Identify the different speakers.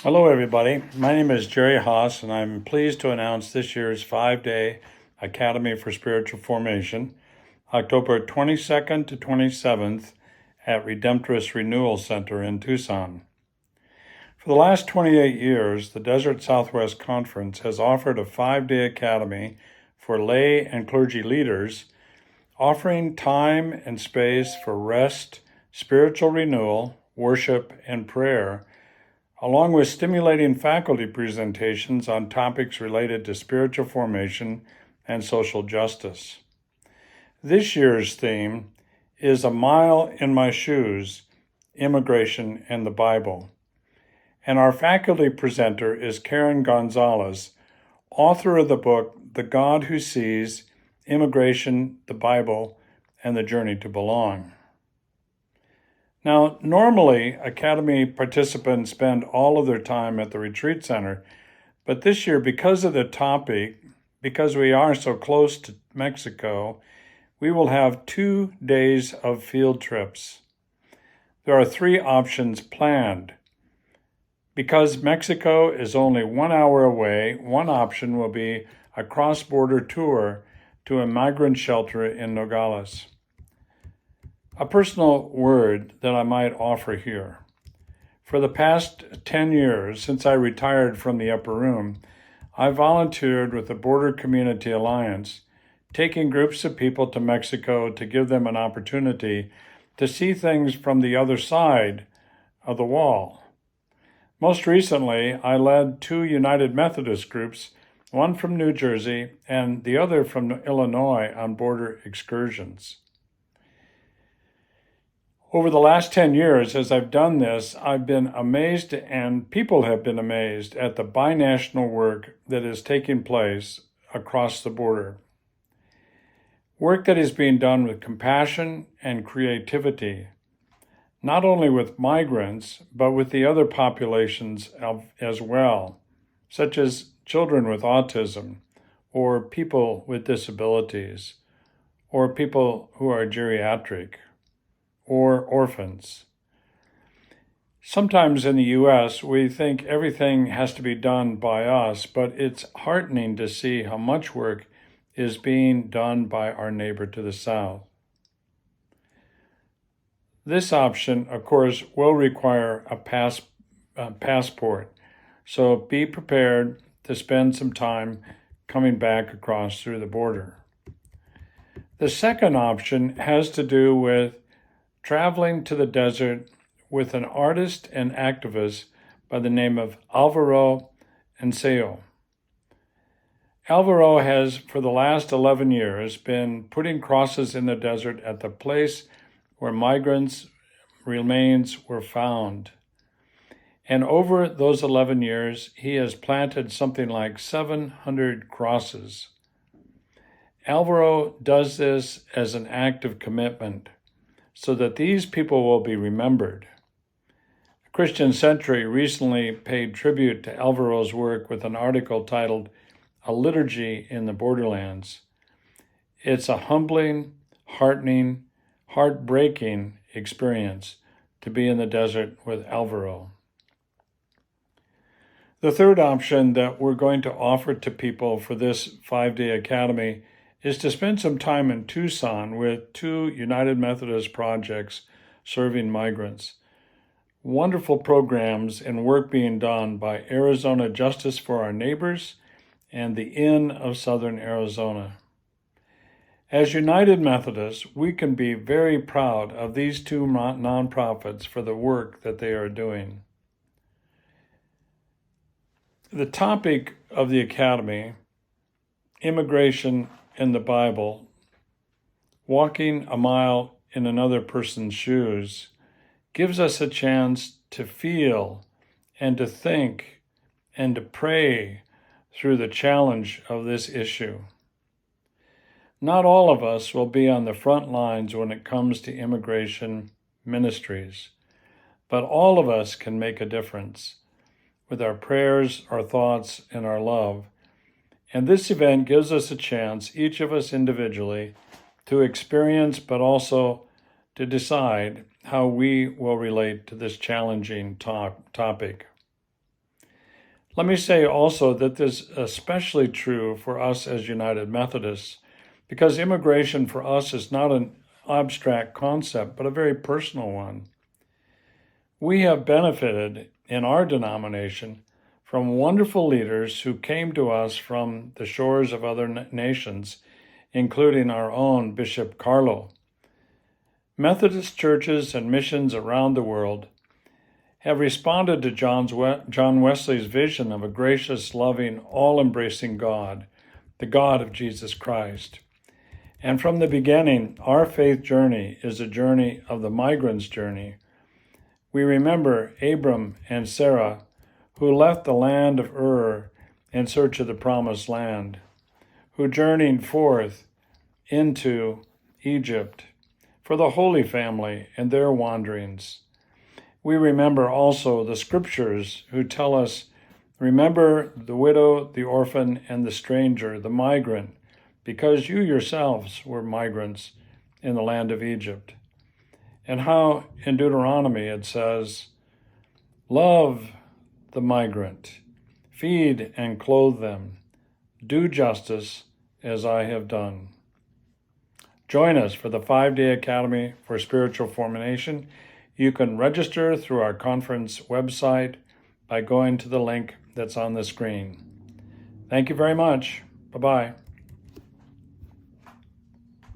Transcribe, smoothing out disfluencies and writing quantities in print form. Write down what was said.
Speaker 1: Hello, everybody. My name is Jerry Haas, and I'm pleased to announce this year's 5-day Academy for Spiritual Formation, October 22nd to 27th at Redemptorist Renewal Center in Tucson. For the last 28 years, the Desert Southwest Conference has offered a 5-day academy for lay and clergy leaders, offering time and space for rest, spiritual renewal, worship, and prayer, along with stimulating faculty presentations on topics related to spiritual formation and social justice. This year's theme is A Mile in My Shoes, Immigration and the Bible. And our faculty presenter is Karen Gonzalez, author of the book, The God Who Sees, Immigration, the Bible, and the Journey to Belong. Now, normally, Academy participants spend all of their time at the retreat center, but this year, because of the topic, because we are so close to Mexico, we will have 2 days of field trips. There are 3 options planned. Because Mexico is only 1 hour away, one option will be a cross-border tour to a migrant shelter in Nogales. A personal word that I might offer here. For the past 10 years, since I retired from the upper room, I volunteered with the Border Community Alliance, taking groups of people to Mexico to give them an opportunity to see things from the other side of the wall. Most recently, I led 2 United Methodist groups, one from New Jersey and the other from Illinois, on border excursions. Over the last 10 years, as I've done this, I've been amazed, and people have been amazed, at the binational work that is taking place across the border. Work that is being done with compassion and creativity, not only with migrants, but with the other populations as well, such as children with autism, or people with disabilities, or people who are geriatric, or orphans. Sometimes in the U.S., we think everything has to be done by us, but it's heartening to see how much work is being done by our neighbor to the south. This option, of course, will require a passport, so be prepared to spend some time coming back across through the border. The second option has to do with traveling to the desert with an artist and activist by the name of Alvaro Enceo. Alvaro has, for the last 11 years, been putting crosses in the desert at the place where migrants' remains were found. And over those 11 years, he has planted something like 700 crosses. Alvaro does this as an act of commitment, so that these people will be remembered. Christian Century recently paid tribute to Alvaro's work with an article titled A Liturgy in the Borderlands. It's a humbling, heartening, heartbreaking experience to be in the desert with Alvaro. The third option that we're going to offer to people for this 5-day academy is to spend some time in Tucson with 2 United Methodist projects serving migrants. Wonderful programs and work being done by Arizona Justice for Our Neighbors and the Inn of Southern Arizona. As United Methodists, we can be very proud of these 2 nonprofits for the work that they are doing. The topic of the Academy, Immigration and the Bible, walking a mile in another person's shoes, gives us a chance to feel and to think and to pray through the challenge of this issue. Not all of us will be on the front lines when it comes to immigration ministries, but all of us can make a difference with our prayers, our thoughts, and our love. And this event gives us a chance, each of us individually, to experience but also to decide how we will relate to this challenging topic. Let me say also that this is especially true for us as United Methodists, because immigration for us is not an abstract concept, but a very personal one. We have benefited in our denomination from wonderful leaders who came to us from the shores of other nations, including our own Bishop Carlo. Methodist churches and missions around the world have responded to John Wesley's vision of a gracious, loving, all-embracing God, the God of Jesus Christ. And from the beginning, our faith journey is a journey of the migrant's journey. We remember Abram and Sarah, who left the land of Ur in search of the promised land, who journeyed forth into Egypt for the Holy Family and their wanderings. We remember also the scriptures who tell us, remember the widow, the orphan, and the stranger, the migrant, because you yourselves were migrants in the land of Egypt. And how in Deuteronomy it says, love the migrant, feed and clothe them, do justice as I have done. Join us for the 5-day Academy for Spiritual Formation. You can register through our conference website by going to the link that's on the screen. Thank you very much. Bye-bye.